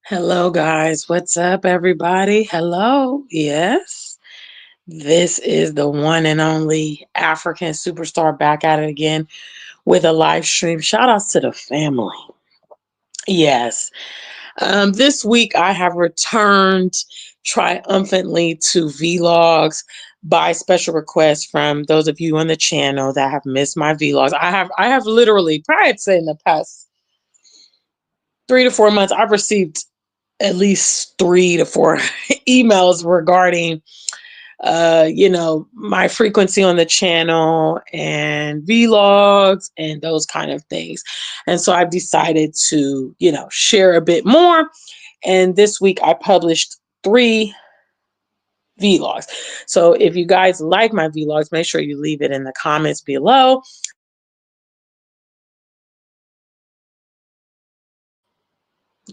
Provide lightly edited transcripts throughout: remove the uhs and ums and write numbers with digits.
Hello, guys. What's up, everybody? Hello. Yes, this is the one and only African superstar back at it again with a live stream. Shout outs to the family. Yes. This week I have returned triumphantly to vlogs by special request from those of you on the channel that have missed my vlogs. I have literally, probably I'd say in the past 3 to 4 months, I've received at least 3 to 4 emails regarding my frequency on the channel and vlogs and those kind of things. And so I've decided to, share a bit more. And this week I published 3 vlogs. So if you guys like my vlogs, make sure you leave it in the comments below.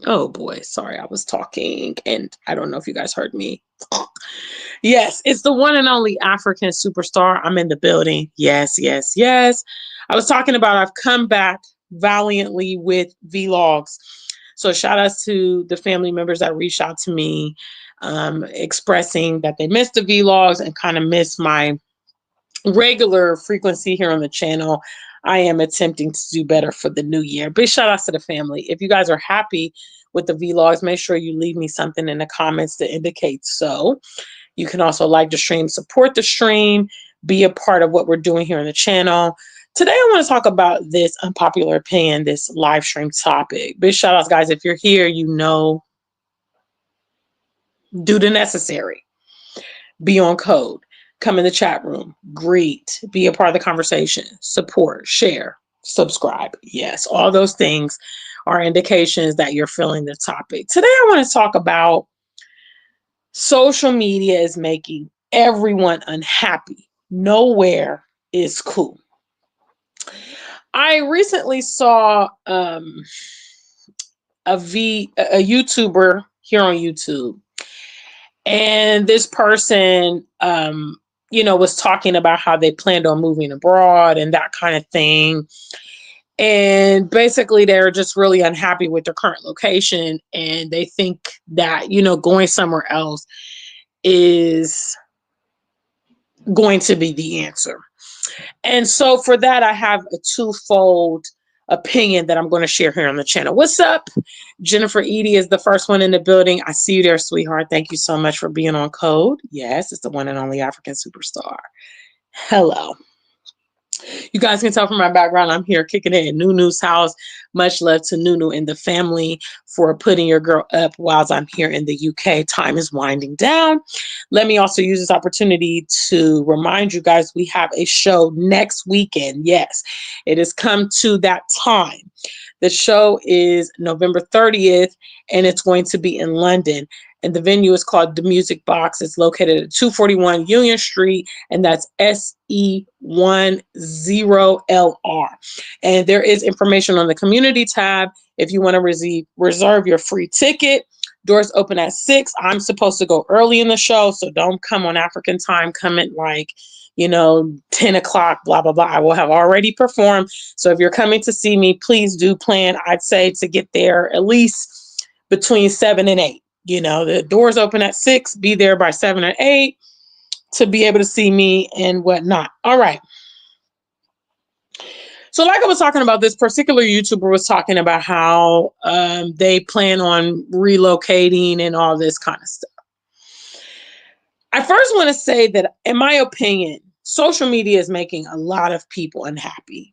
Oh boy, sorry, I was talking and I don't know if you guys heard me. Yes, it's the one and only African superstar. I'm in the building. Yes, yes, yes. I was talking about I've come back valiantly with vlogs. So shout outs to the family members that reached out to me, expressing that they missed the vlogs and kind of missed my regular frequency here on the channel. I am attempting to do better for the new year. Big shout outs to the family. If you guys are happy with the vlogs, make sure you leave me something in the comments to indicate so. You can also like the stream, support the stream, be a part of what we're doing here on the channel. Today, I want to talk about this unpopular opinion, this live stream topic. Big shout outs, guys. If you're here, do the necessary. Be on code. Come in the chat room. Greet. Be a part of the conversation. Support. Share. Subscribe. Yes, all those things are indications that you're feeling the topic. Today, I want to talk about social media is making everyone unhappy. Nowhere is cool. I recently saw a YouTuber here on YouTube, and this person, was talking about how they planned on moving abroad and that kind of thing. And basically, they're just really unhappy with their current location, and they think that, going somewhere else is going to be the answer. And so for that, I have a twofold opinion that I'm going to share here on the channel. What's up? Jennifer Edie is the first one in the building. I see you there, sweetheart. Thank you so much for being on code. Yes, it's the one and only African superstar. Hello. You guys can tell from my background, I'm here kicking it in Nunu's house. Much love to Nunu and the family for putting your girl up while I'm here in the UK. Time is winding down. Let me also use this opportunity to remind you guys we have a show next weekend. Yes, it has come to that time. The show is November 30th, and it's going to be in London. And the venue is called The Music Box. It's located at 241 Union Street, and that's SE10LR. And there is information on the community tab if you want to reserve your free ticket. Doors open at 6. I'm supposed to go early in the show, so don't come on African time. Come at 10 o'clock, blah, blah, blah. I will have already performed. So if you're coming to see me, please do plan, I'd say, to get there at least between 7 and 8. The doors open at 6, be there by 7 or 8 to be able to see me and whatnot. All right. So like I was talking about, this particular YouTuber was talking about how they plan on relocating and all this kind of stuff. I first want to say that, in my opinion, social media is making a lot of people unhappy.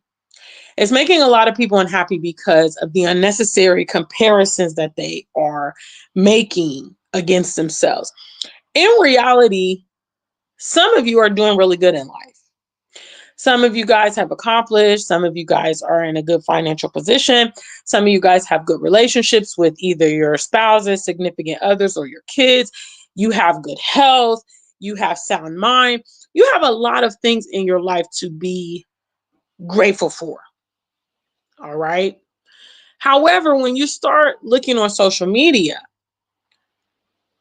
It's making a lot of people unhappy because of the unnecessary comparisons that they are making against themselves. In reality, some of you are doing really good in life. Some of you guys have accomplished. Some of you guys are in a good financial position. Some of you guys have good relationships with either your spouses, significant others, or your kids. You have good health. You have sound mind. You have a lot of things in your life to be grateful for. All right. However, when you start looking on social media,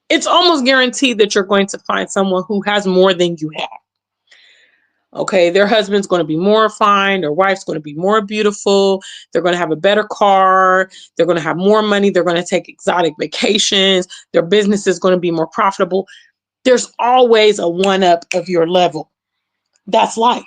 it's almost guaranteed that you're going to find someone who has more than you have. Okay, their husband's going to be more refined, their wife's going to be more beautiful, they're going to have a better car, they're going to have more money, they're going to take exotic vacations, their business is going to be more profitable. There's always a one up of your level. That's life.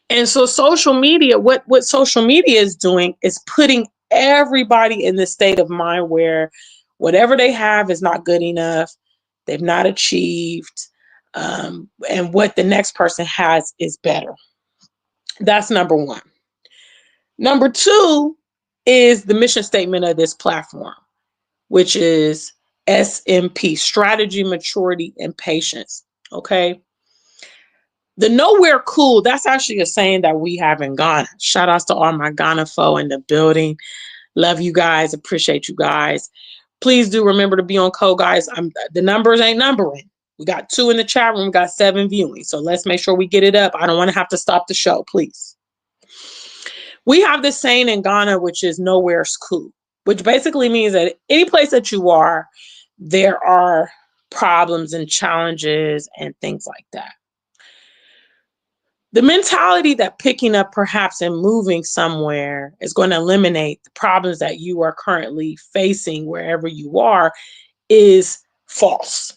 And so social media, what social media is doing is putting everybody in this state of mind where whatever they have is not good enough, they've not achieved, and what the next person has is better. That's number one. Number two is the mission statement of this platform, which is SMP, strategy, maturity, and patience. Okay. The nowhere cool, that's actually a saying that we have in Ghana. Shout outs to all my Ghana folk in the building. Love you guys. Appreciate you guys. Please do remember to be on code, guys. The numbers ain't numbering. We got 2 in the chat room. We got 7 viewing. So let's make sure we get it up. I don't want to have to stop the show, please. We have this saying in Ghana, which is nowhere's cool, which basically means that any place that you are, there are problems and challenges and things like that. The mentality that picking up perhaps and moving somewhere is going to eliminate the problems that you are currently facing wherever you are is false.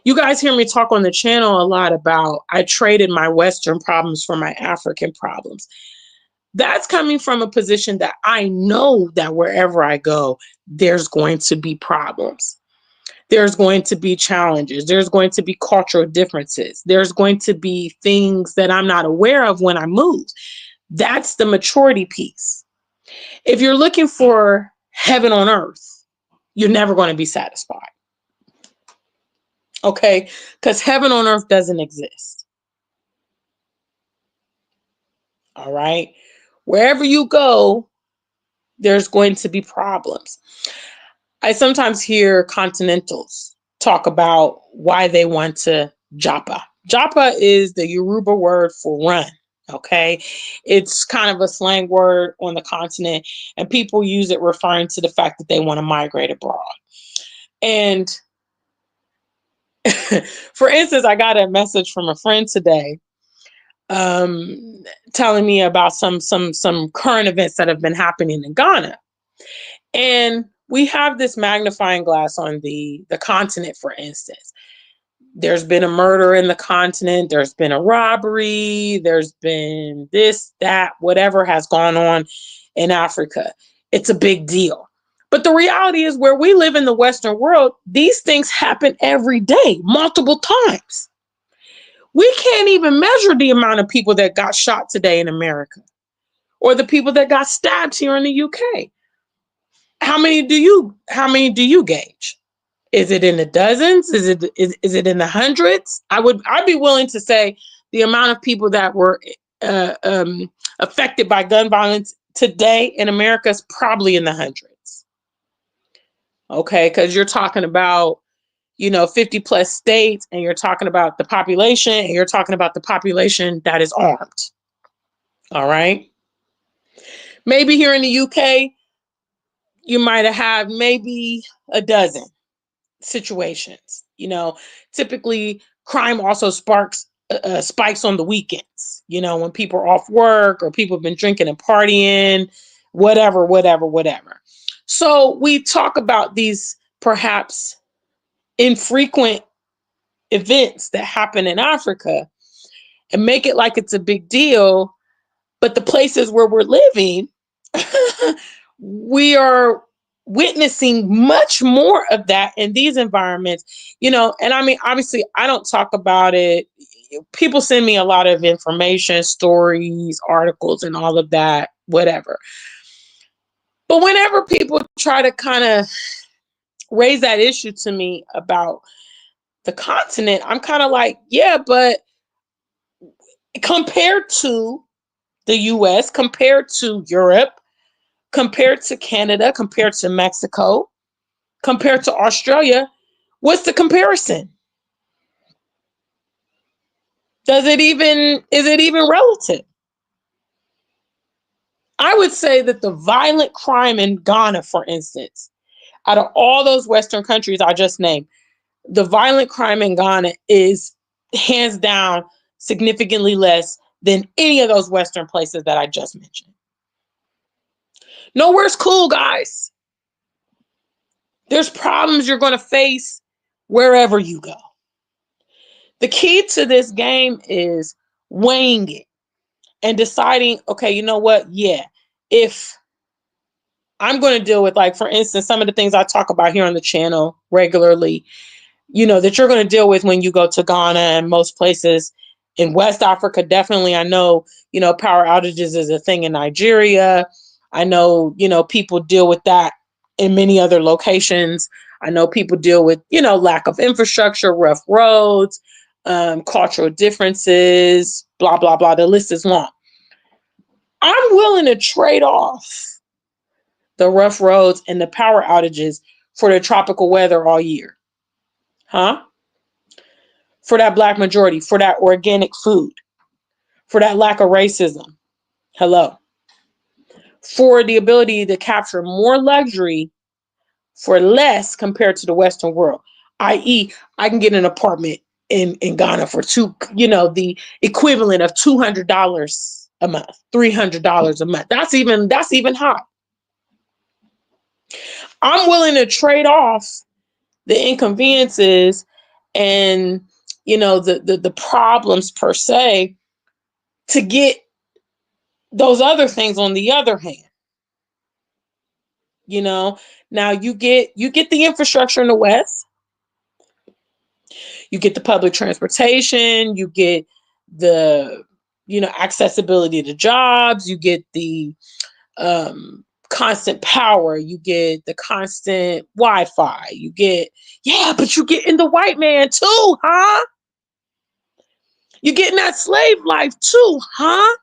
You guys hear me talk on the channel a lot about I traded my Western problems for my African problems. That's coming from a position that I know that wherever I go, there's going to be problems. There's going to be challenges. There's going to be cultural differences. There's going to be things that I'm not aware of when I move. That's the maturity piece. If you're looking for heaven on earth, you're never going to be satisfied. Okay? Because heaven on earth doesn't exist. All right? Wherever you go, there's going to be problems. I sometimes hear continentals talk about why they want to Japa. Japa is the Yoruba word for run. Okay. It's kind of a slang word on the continent, and people use it referring to the fact that they want to migrate abroad. And for instance, I got a message from a friend today telling me about some current events that have been happening in Ghana. And we have this magnifying glass on the continent, for instance. There's been a murder in the continent. There's been a robbery. There's been this, that, whatever has gone on in Africa. It's a big deal. But the reality is where we live in the Western world, these things happen every day, multiple times. We can't even measure the amount of people that got shot today in America or the people that got stabbed here in the UK. How many do you gauge? Is it in the dozens? Is it in the hundreds? I'd be willing to say the amount of people that were affected by gun violence today in America is probably in the hundreds. Okay, because you're talking about 50 plus states, and you're talking about the population, and you're talking about the population that is armed. All right. Maybe here in the UK, you might have maybe a dozen situations. Typically crime also spikes on the weekends, when people are off work or people have been drinking and partying, whatever. So we talk about these perhaps infrequent events that happen in Africa and make it like it's a big deal. But the places where we're living, we are witnessing much more of that in these environments, and I mean, obviously I don't talk about it. People send me a lot of information, stories, articles, and all of that, whatever. But whenever people try to kind of raise that issue to me about the continent, I'm kind of like, yeah, but compared to the US, compared to Europe, compared to Canada, compared to Mexico, compared to Australia, what's the comparison? Is it even relative? I would say that the violent crime in Ghana, for instance, out of all those Western countries I just named, the violent crime in Ghana is hands down significantly less than any of those Western places that I just mentioned. Nowhere's cool, guys. There's problems you're going to face wherever you go. The key to this game is weighing it and deciding, okay, you know what? Yeah, if I'm going to deal with, like, for instance, some of the things I talk about here on the channel regularly, that you're going to deal with when you go to Ghana and most places in West Africa. Definitely, I know, power outages is a thing in Nigeria. I know, people deal with that in many other locations. I know people deal with, lack of infrastructure, rough roads, cultural differences, blah, blah, blah. The list is long. I'm willing to trade off the rough roads and the power outages for the tropical weather all year. Huh? For that Black majority, for that organic food, for that lack of racism. Hello. For the ability to capture more luxury for less compared to the Western world, i.e., I can get an apartment in Ghana for the equivalent of $200 a month, $300 a month. That's even high. I'm willing to trade off the inconveniences and the problems per se to get those other things on the other hand. Now you get the infrastructure in the West, you get the public transportation, you get the accessibility to jobs, you get the constant power, you get the constant Wi-Fi, but you get in the white man too, huh? You getting that slave life too, huh?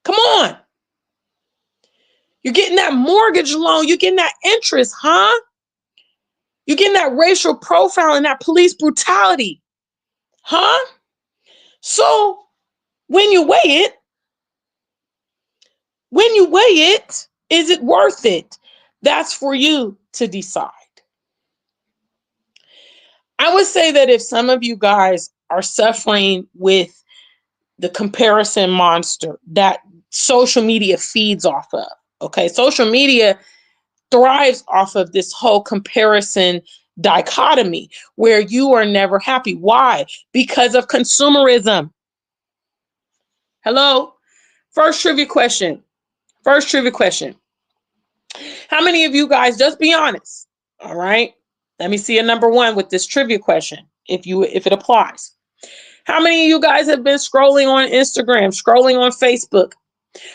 Come on. You're getting that mortgage loan, you're getting that interest, huh? You're getting that racial profiling, that police brutality, huh? So when you weigh it, is it worth it? That's for you to decide. I would say that if some of you guys are suffering with the comparison monster that social media feeds off of, okay? Social media thrives off of this whole comparison dichotomy where you are never happy. Why? Because of consumerism. Hello? First trivia question. How many of you guys, just be honest, all right? Let me see a number one with this trivia question, if it applies. How many of you guys have been scrolling on Instagram, scrolling on Facebook,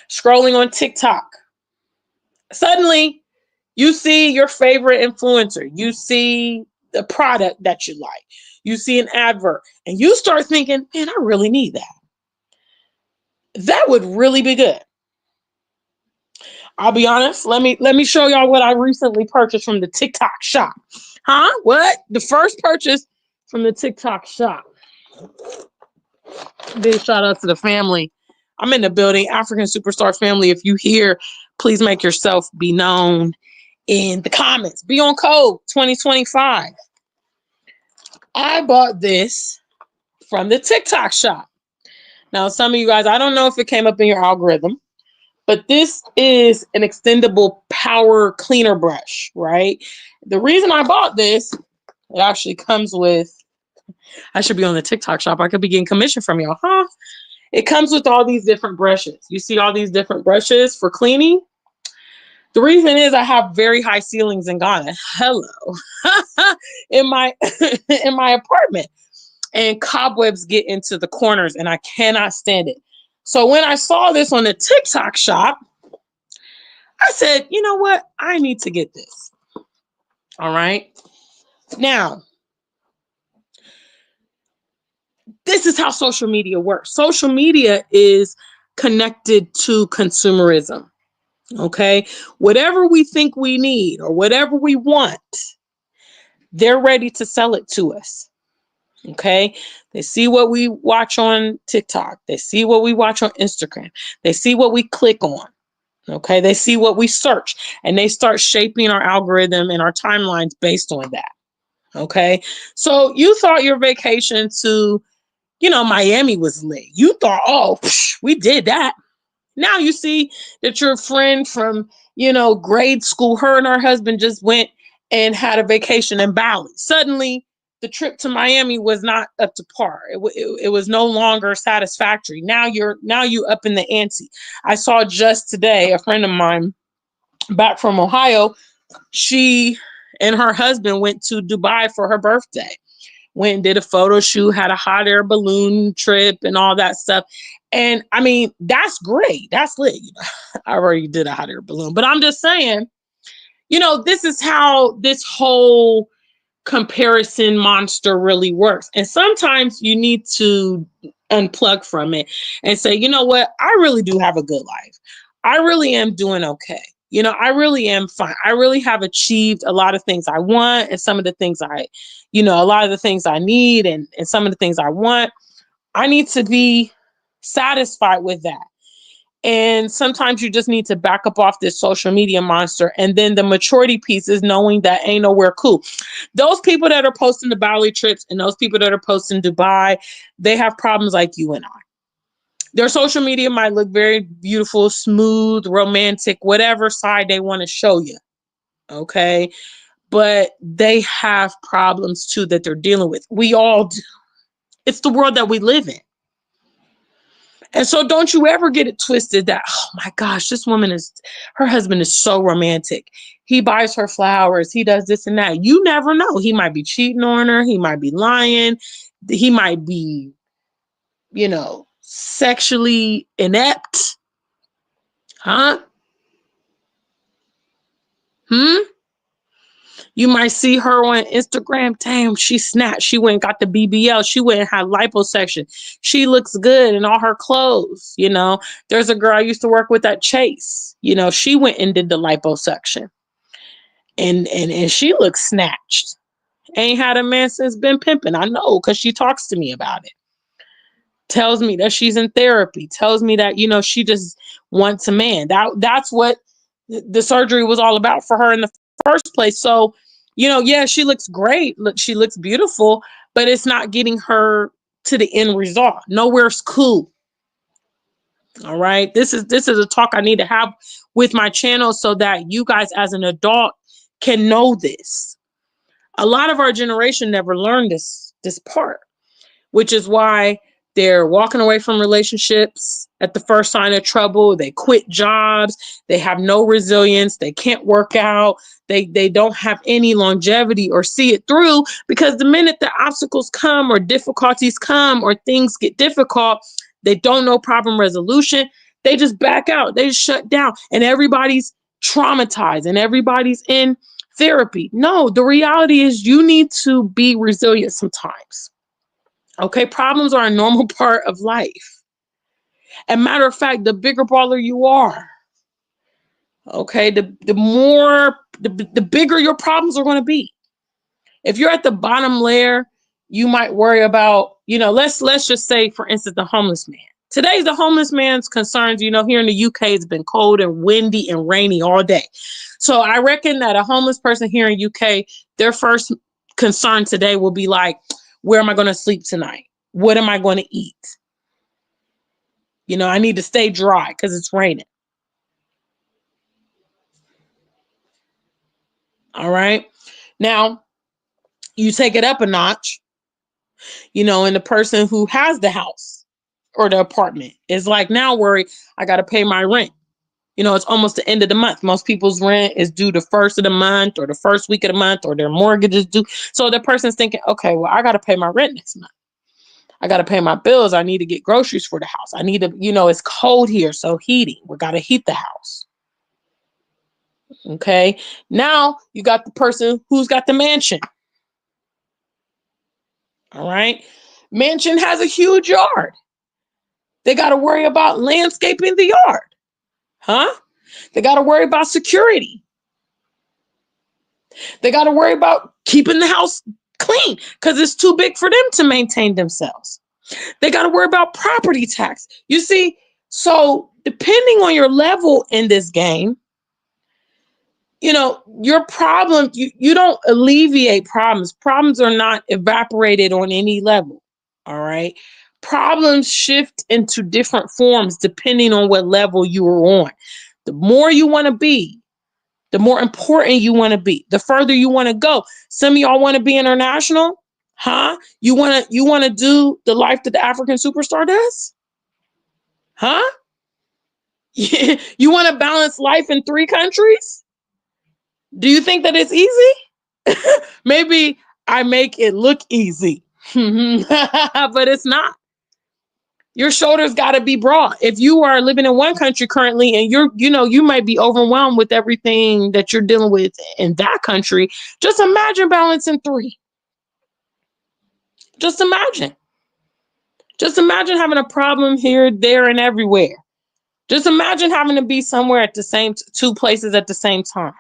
scrolling on TikTok? Suddenly, you see your favorite influencer. You see the product that you like. You see an advert, and you start thinking, man, I really need that. That would really be good. I'll be honest. Let me show y'all what I recently purchased from the TikTok shop. Huh? What? The first purchase from the TikTok shop. Big shout out to the family. I'm in the building. African Superstar family. If you hear, please make yourself be known in the comments. Be on code 2025. I bought this from the TikTok shop. Now, some of you guys, I don't know if it came up in your algorithm, but this is an extendable power cleaner brush, right? The reason I bought this, it actually comes with, I should be on the TikTok shop. I could be getting commission from y'all, huh? It comes with all these different brushes. You see all these different brushes for cleaning? The reason is I have very high ceilings in Ghana. Hello. in my apartment. And cobwebs get into the corners and I cannot stand it. So when I saw this on the TikTok shop, I said, you know what? I need to get this. All right. Now, this is how social media works. Social media is connected to consumerism. Okay. Whatever we think we need or whatever we want, they're ready to sell it to us. Okay. They see what we watch on TikTok. They see what we watch on Instagram. They see what we click on. Okay. They see what we search and they start shaping our algorithm and our timelines based on that. Okay. So you thought your vacation to, Miami was lit. You thought, oh, we did that. Now you see that your friend from, grade school, her and her husband just went and had a vacation in Bali. Suddenly, the trip to Miami was not up to par. It was no longer satisfactory. Now you up in the ante. I saw just today a friend of mine back from Ohio. She and her husband went to Dubai for her birthday. Went and did a photo shoot, had a hot air balloon trip and all that stuff. And I mean, that's great. That's lit. I already did a hot air balloon, but I'm just saying, this is how this whole comparison monster really works. And sometimes you need to unplug from it and say, you know what? I really do have a good life. I really am doing okay. I really am fine. I really have achieved a lot of things I want, and some of the things a lot of the things I need, and some of the things I want. I need to be satisfied with that. And sometimes you just need to back up off this social media monster. And then the maturity piece is knowing that ain't nowhere cool. Those people that are posting the Bali trips and those people that are posting Dubai, they have problems like you and I. Their social media might look very beautiful, smooth, romantic, whatever side they want to show you. Okay. But they have problems too that they're dealing with. We all do. It's the world that we live in. And so don't you ever get it twisted that, oh my gosh, her husband is so romantic. He buys her flowers. He does this and that. You never know. He might be cheating on her. He might be lying. He might be, sexually inept. Huh? Hmm? You might see her on Instagram. Damn, she snapped. She went and got the BBL. She went and had liposuction. She looks good in all her clothes. There's a girl I used to work with at Chase. She went and did the liposuction. And she looks snatched. Ain't had a man since been pimping. I know, because she talks to me about it. Tells me that she's in therapy. Tells me that, she just wants a man. That's what the surgery was all about for her in the first place. So, yeah, she looks great. Look, she looks beautiful, but it's not getting her to the end result. Nowhere's cool. All right. This is a talk I need to have with my channel so that you guys as an adult can know this. A lot of our generation never learned this part, which is why they're walking away from relationships at the first sign of trouble. They quit jobs. They have no resilience. They can't work out. They don't have any longevity or see it through, because the minute the obstacles come or difficulties come or things get difficult, they don't know problem resolution. They just back out. They just shut down, and everybody's traumatized and everybody's in therapy. No, the reality is you need to be resilient sometimes. Okay, problems are a normal part of life. And matter of fact, the bigger baller you are, okay, the bigger your problems are going to be. If you're at the bottom layer, you might worry about, let's just say, for instance, the homeless man. Today's the homeless man's concerns, here in the UK, it's been cold and windy and rainy all day. So I reckon that a homeless person here in UK, their first concern today will be like, where am I going to sleep tonight? What am I going to eat? I need to stay dry because it's raining. All right. Now, you take it up a notch, and the person who has the house or the apartment is like, now worry, I got to pay my rent. It's almost the end of the month. Most people's rent is due the first of the month or the first week of the month, or their mortgage is due. So the person's thinking, okay, well, I got to pay my rent next month. I got to pay my bills. I need to get groceries for the house. I need to, it's cold here, so heating. We got to heat the house. Okay. Now you got the person who's got the mansion. All right. Mansion has a huge yard. They got to worry about landscaping the yard. Huh? They got to worry about security. They got to worry about keeping the house clean because it's too big for them to maintain themselves. They got to worry about property tax. You see, so depending on your level in this game, Your problem, you don't alleviate problems. Problems are not evaporated on any level. All right. Problems shift into different forms depending on what level you are on. The more you want to be, the more important you want to be, the further you want to go. Some of y'all want to be international, huh? You want to do the life that the African superstar does, huh? You want to balance life in 3 countries? Do you think that it's easy? Maybe I make it look easy, but it's not. Your shoulders got to be broad. If you are living in one country currently and you might be overwhelmed with everything that you're dealing with in that country, just imagine balancing 3. Just imagine. Just imagine having a problem here, there, and everywhere. Just imagine having to be somewhere at the same 2 places at the same time.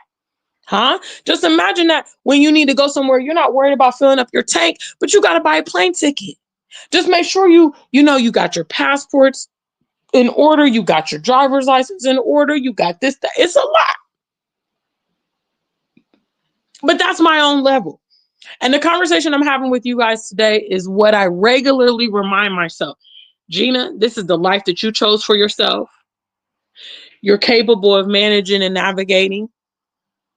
Huh? Just imagine that when you need to go somewhere, you're not worried about filling up your tank, but you got to buy a plane ticket. Just make sure you got your passports in order, you got your driver's license in order, you got this, that. It's a lot. But that's my own level. And the conversation I'm having with you guys today is what I regularly remind myself. Gina, this is the life that you chose for yourself. You're capable of managing and navigating.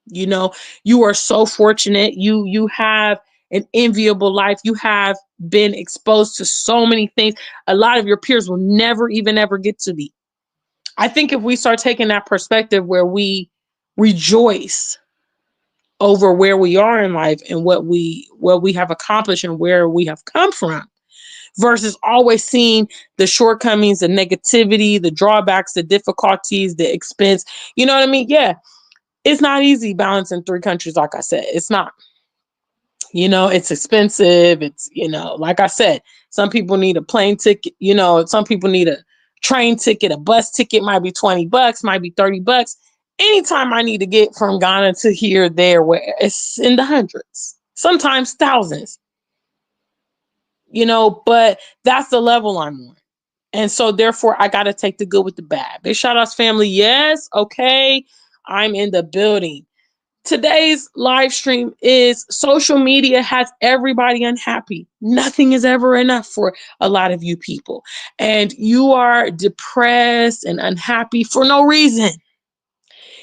You are so fortunate. You have an enviable life. You have been exposed to so many things a lot of your peers will never even ever get to be. I think if we start taking that perspective where we rejoice over where we are in life and what we have accomplished and where we have come from, versus always seeing the shortcomings, the negativity, the drawbacks, the difficulties, the expense. You know what I mean? Yeah, it's not easy balancing 3 countries, like I said. It's not. It's expensive. Like I said, some people need a plane ticket. Some people need a train ticket, a bus ticket, might be $20, might be $30. Anytime I need to get from Ghana to here, there, where it's in the hundreds, sometimes thousands, but that's the level I'm on. And so therefore I got to take the good with the bad. Big shout outs family. Yes. Okay. I'm in the building. Today's live stream is social media has everybody unhappy. Nothing is ever enough for a lot of you people. And you are depressed and unhappy for no reason.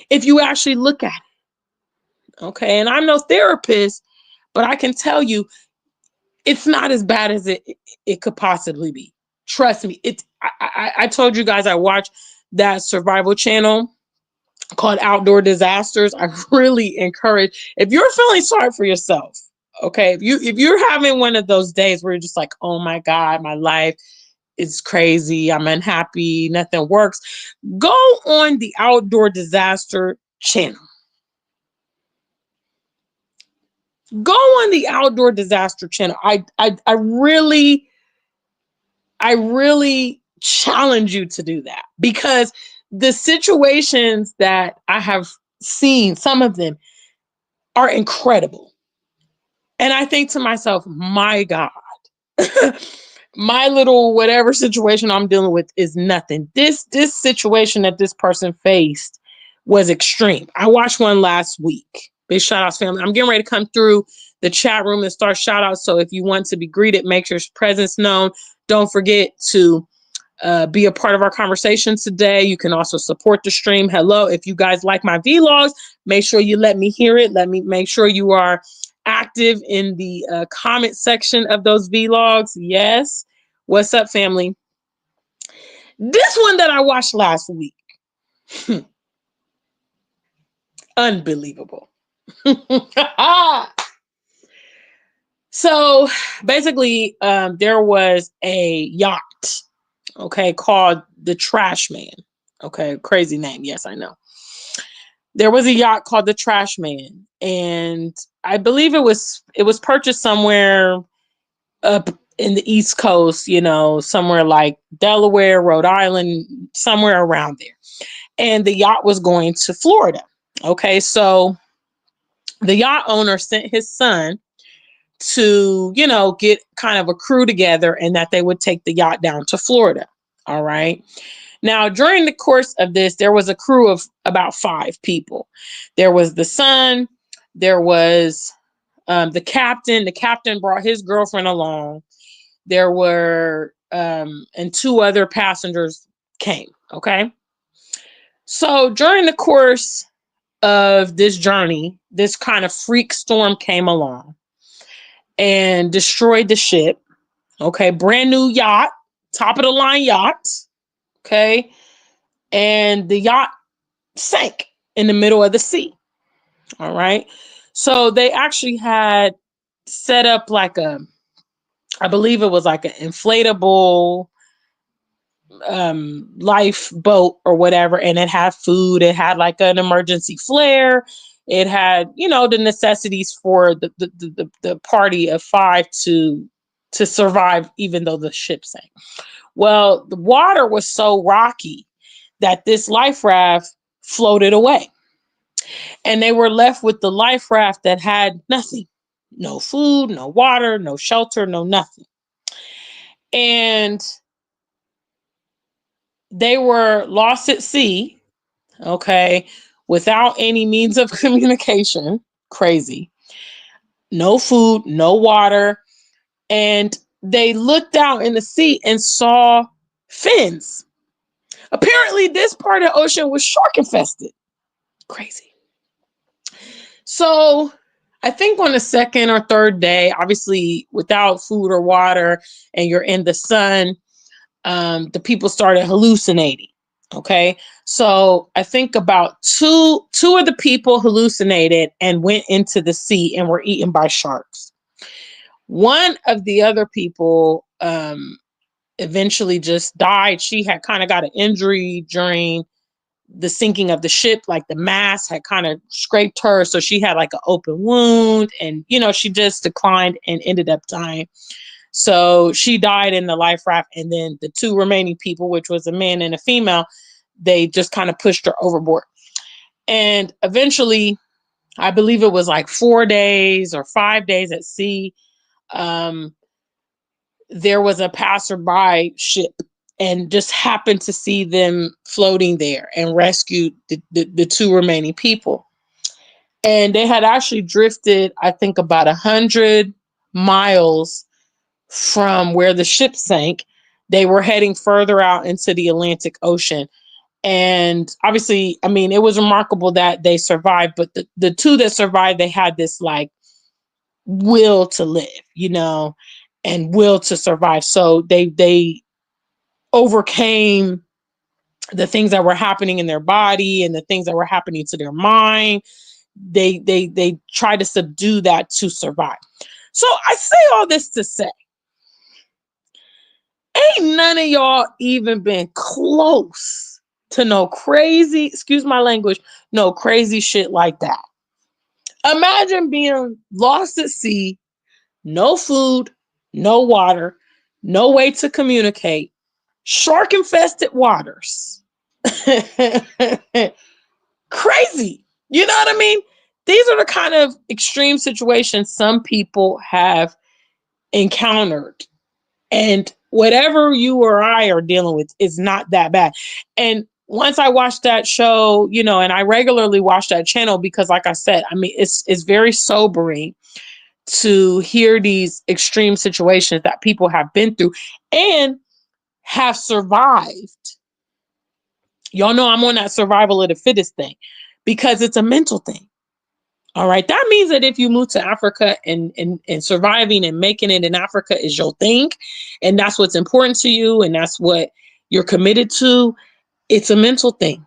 If you actually look at it. Okay. And I'm no therapist, but I can tell you it's not as bad as it could possibly be. Trust me. I told you guys I watched that survival channel called Outdoor Disasters. I really encourage, if you're feeling sorry for yourself, okay, if you're having one of those days where you're just like, oh my God, my life is crazy, I'm unhappy, nothing works, go on the Outdoor Disaster channel. Go on the Outdoor Disaster channel. I really challenge you to do that, because the situations that I have seen, some of them are incredible. And I think to myself, my God, my little whatever situation I'm dealing with is nothing. This situation that this person faced was extreme. I watched one last week. Big shout outs, family. I'm getting ready to come through the chat room and start shout outs. So if you want to be greeted, make your presence known. Don't forget to be a part of our conversation today. You can also support the stream. Hello. If you guys like my vlogs, make sure you let me hear it. Let me make sure you are active in the comment section of those vlogs. Yes. What's up, family? This one that I watched last week. Unbelievable. So basically, there was a yacht, okay, called the Trash Man. Okay, crazy name. Yes, I know. There was a yacht called the Trash Man, and I believe it was purchased somewhere up in the East Coast, somewhere like Delaware, Rhode Island, somewhere around there. And the yacht was going to Florida. Okay, so the yacht owner sent his son to, get kind of a crew together and that they would take the yacht down to Florida. All right. Now, during the course of this, there was a crew of about 5 people. There was the son, there was the captain. The captain brought his girlfriend along. There were, and 2 other passengers came. Okay. So during the course of this journey, this kind of freak storm came along and destroyed the ship. Okay. Brand new yacht, top of the line yacht. Okay. And the yacht sank in the middle of the sea. All right. So they actually had set up like I believe it was like an inflatable lifeboat or whatever, and it had food. It had like an emergency flare. It had, the necessities for the party of 5 to survive, even though the ship sank. Well, the water was so rocky that this life raft floated away. And they were left with the life raft that had nothing. No food, no water, no shelter, no nothing. And they were lost at sea, okay, without any means of communication. Crazy. No food, no water. And they looked out in the sea and saw fins. Apparently, this part of the ocean was shark infested. Crazy. So I think on the second or third day, obviously without food or water, and you're in the sun, the people started hallucinating. Okay. So I think about two of the people hallucinated and went into the sea and were eaten by sharks. One of the other people eventually just died. She had kind of got an injury during the sinking of the ship, like the mast had kind of scraped her. So she had like an open wound and, she just declined and ended up dying. So she died in the life raft. And then the 2 remaining people, which was a man and a female, they just kind of pushed her overboard. And eventually, I believe it was like 4 days or 5 days at sea. There was a passerby ship and just happened to see them floating there and rescued the 2 remaining people. And they had actually drifted, I think, about 100 miles from where the ship sank. They were heading further out into the Atlantic Ocean. And obviously, I mean, it was remarkable that they survived, but the 2 that survived, they had this like will to live, and will to survive. So they overcame the things that were happening in their body and the things that were happening to their mind. They tried to subdue that to survive. So I say all this to say, ain't none of y'all even been close to no crazy, excuse my language, no crazy shit like that. Imagine being lost at sea, no food, no water, no way to communicate, shark infested waters. Crazy. You know what I mean? These are the kind of extreme situations some people have encountered. And whatever you or I are dealing with is not that bad. And once I watched that show, and I regularly watch that channel because, like I said, I mean, it's very sobering to hear these extreme situations that people have been through and have survived. Y'all know I'm on that survival of the fittest thing because it's a mental thing. All right. That means that if you move to Africa and surviving and making it in Africa is your thing, and that's what's important to you, and that's what you're committed to, it's a mental thing.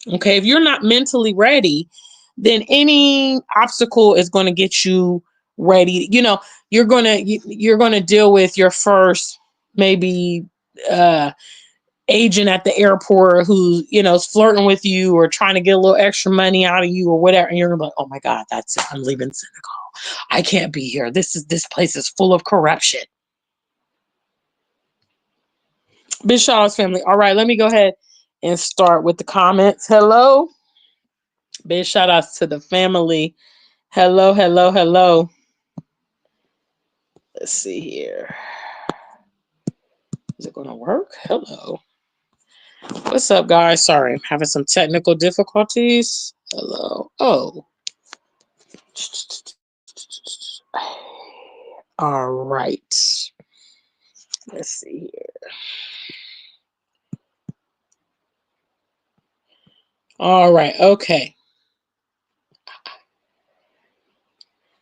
Okay. If you're not mentally ready, then any obstacle is going to get you ready. You're going to deal with your first maybe agent at the airport who, is flirting with you or trying to get a little extra money out of you or whatever. And you're gonna be like, oh my God, that's it. I'm leaving Senegal. I can't be here. This place is full of corruption. Big shout outs, family. All right, let me go ahead and start with the comments. Hello. Big shout outs to the family. Hello, hello, hello. Let's see here. Is it gonna work? Hello. What's up, guys? Sorry, I'm having some technical difficulties. Hello. Oh. All right. Let's see here. All right. Okay.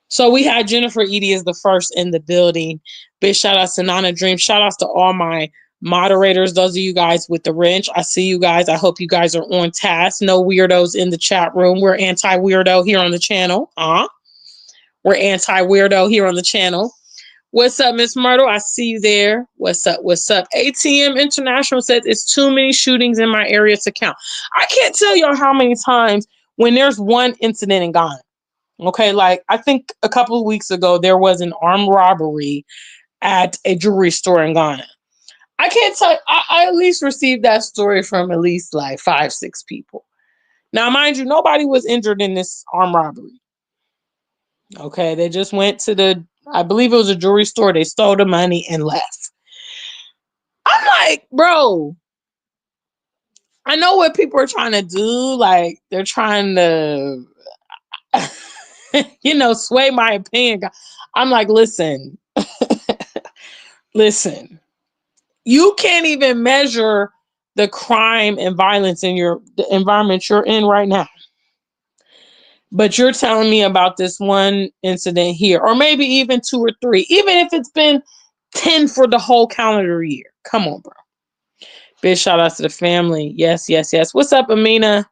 So we had Jennifer Edie as the first in the building. Big shout outs to Nana Dream. Shout outs to all my moderators. Those of you guys with the wrench. I see you guys. I hope you guys are on task. No weirdos in the chat room. We're anti-weirdo here on the channel. We're anti-weirdo here on the channel. What's up, Miss Myrtle? I see you there. What's up? What's up? ATM International says it's too many shootings in my area to count. I can't tell y'all how many times when there's one incident in Ghana. Okay, like I think a couple of weeks ago there was an armed robbery at a jewelry store in Ghana. I can't tell. I at least received that story from at least like 5, 6 people. Now, mind you, nobody was injured in this armed robbery. Okay, they just went to I believe it was a jewelry store. They stole the money and left. I'm like, bro, I know what people are trying to do. Like, they're trying to, sway my opinion. I'm like, listen, listen, you can't even measure the crime and violence in the environment you're in right now. But you're telling me about this one incident here, or maybe even 2 or 3, even if it's been 10 for the whole calendar year. Come on, bro. Big shout out to the family. Yes, yes, yes. What's up, Amina?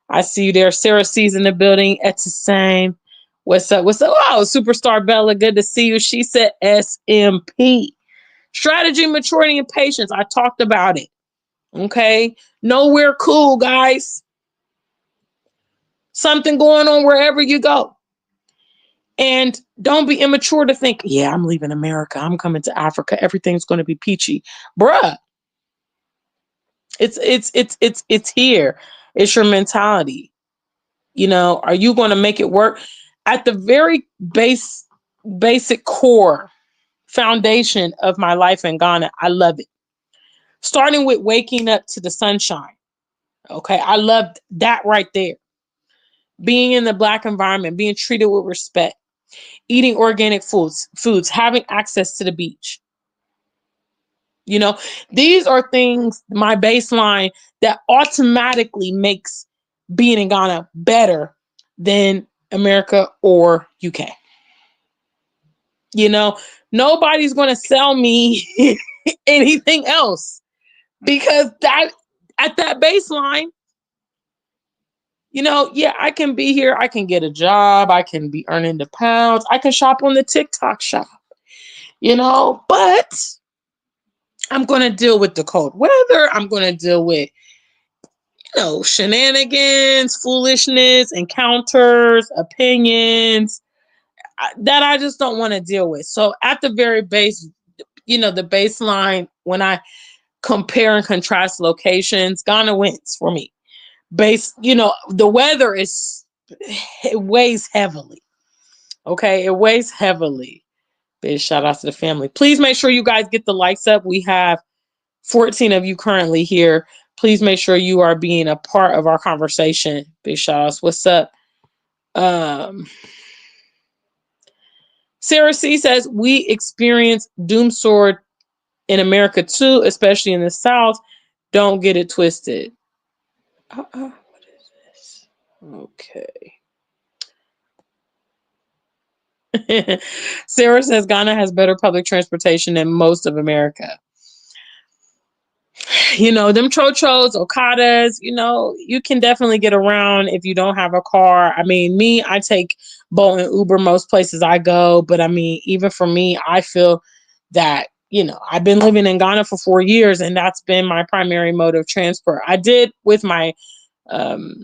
I see you there. Sarah C's in the building. It's the same. What's up? What's up? Oh, Superstar Bella. Good to see you. She said SMP. Strategy, maturity, and patience. I talked about it. Okay. Nowhere cool, guys. Something going on wherever you go. And don't be immature to think, yeah, I'm leaving America. I'm coming to Africa. Everything's going to be peachy. Bruh. It's here. It's your mentality. Are you going to make it work? At the very basic core foundation of my life in Ghana, I love it. Starting with waking up to the sunshine. Okay, I loved that right there. Being in the Black environment, being treated with respect, eating organic foods, having access to the beach. These are things, my baseline, that automatically makes being in Ghana better than America or UK. Nobody's going to sell me anything else, because at that baseline, yeah, I can be here. I can get a job. I can be earning the pounds. I can shop on the TikTok shop, but I'm going to deal with the cold weather. I'm going to deal with, shenanigans, foolishness, encounters, opinions that I just don't want to deal with. So at the very base, the baseline, when I compare and contrast locations, Ghana wins for me. The weather it weighs heavily. Okay, it weighs heavily. Big shout out to the family. Please make sure you guys get the likes up. We have 14 of you currently here. Please make sure you are being a part of our conversation. Big shout outs. What's up? Sarah C says, we experience doom sword in America too, especially in the South. Don't get it twisted. What is this? Okay. Sarah says Ghana has better public transportation than most of America. Them chochos, Okadas, you can definitely get around if you don't have a car. I mean, I take Bolt and Uber most places I go. But I mean, even for me, I feel that, I've been living in Ghana for 4 years, and that's been my primary mode of transport. I did with my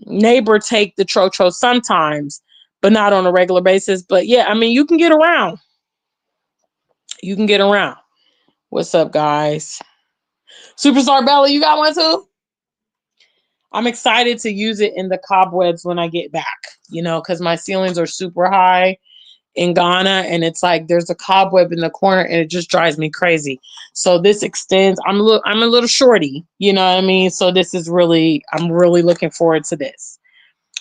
neighbor take the chocho sometimes, but not on a regular basis. But yeah, I mean, you can get around. You can get around. What's up, guys? Superstar Bella, you got one too? I'm excited to use it in the cobwebs when I get back, because my ceilings are super high in Ghana, and it's like there's a cobweb in the corner, and it just drives me crazy. So this extends. I'm a little shorty, you know what I mean? So this is really, I'm really looking forward to this.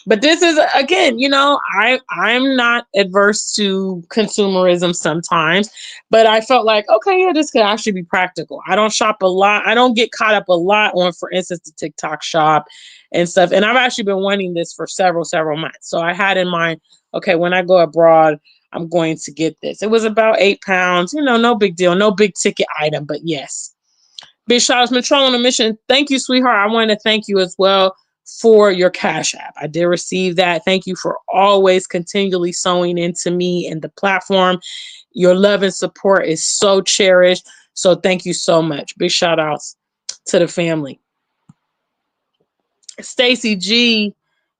But this is, again, I'm not adverse to consumerism sometimes, but I felt like, okay, yeah, this could actually be practical. I don't shop a lot. I don't get caught up a lot on, for instance, the TikTok shop and stuff. And I've actually been wanting this for several months. So I had in mind, okay, when I go abroad, I'm going to get this. It was about £8, no big deal, no big ticket item, but yes. Big shout out to Metro on a mission. Thank you, sweetheart. I want to thank you as well for your Cash App. I did receive that. Thank you for always continually sewing into me and the platform. Your love and support is so cherished. So thank you so much. Big shout outs to the family. Stacy G.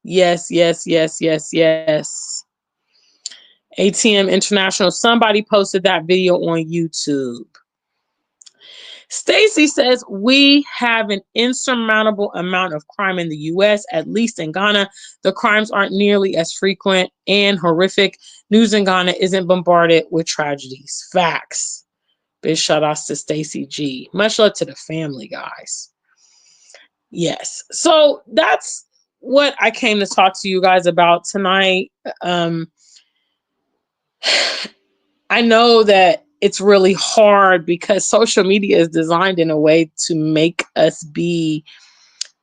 Yes, yes, yes, yes, yes. ATM International. Somebody posted that video on YouTube. Stacy says, we have an insurmountable amount of crime in the US, at least in Ghana. The crimes aren't nearly as frequent and horrific. News in Ghana isn't bombarded with tragedies. Facts. Big shout outs to Stacy G. Much love to the family, guys. Yes. So that's what I came to talk to you guys about tonight. I know that it's really hard because social media is designed in a way to make us be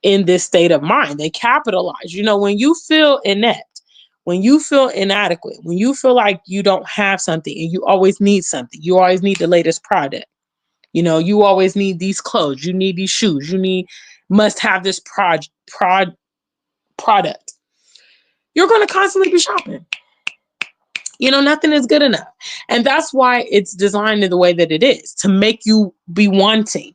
in this state of mind. They capitalize. When you feel inept, when you feel inadequate, when you feel like you don't have something and you always need something, you always need the latest product. You always need these clothes, you need these shoes, must have this product. You're going to constantly be shopping. Nothing is good enough. And that's why it's designed in the way that it is, to make you be wanting,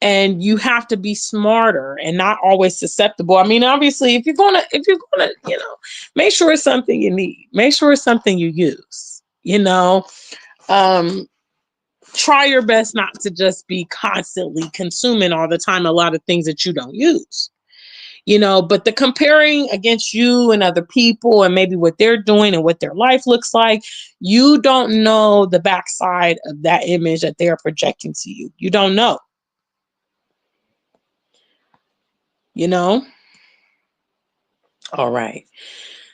and you have to be smarter and not always susceptible. I mean, obviously, if you're gonna, make sure it's something you need. Make sure it's something you use. Try your best not to just be constantly consuming all the time a lot of things that you don't use. But the comparing against you and other people and maybe what they're doing and what their life looks like, you don't know the backside of that image that they're projecting to you. You don't know. All right.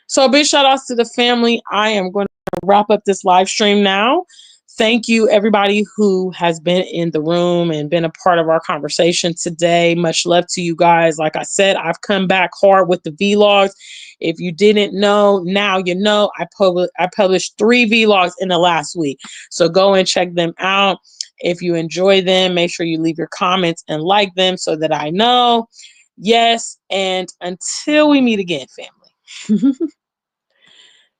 So big shout outs to the family. I am going to wrap up this live stream now. Thank you, everybody who has been in the room and been a part of our conversation today. Much love to you guys. Like I said, I've come back hard with the vlogs. If you didn't know, now you know. I published 3 vlogs in the last week. So go and check them out. If you enjoy them, make sure you leave your comments and like them so that I know. Yes, and until we meet again, family.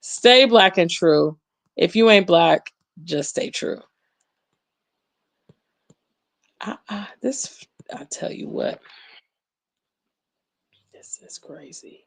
Stay black and true. If you ain't black, just stay true. I tell you what, this is crazy.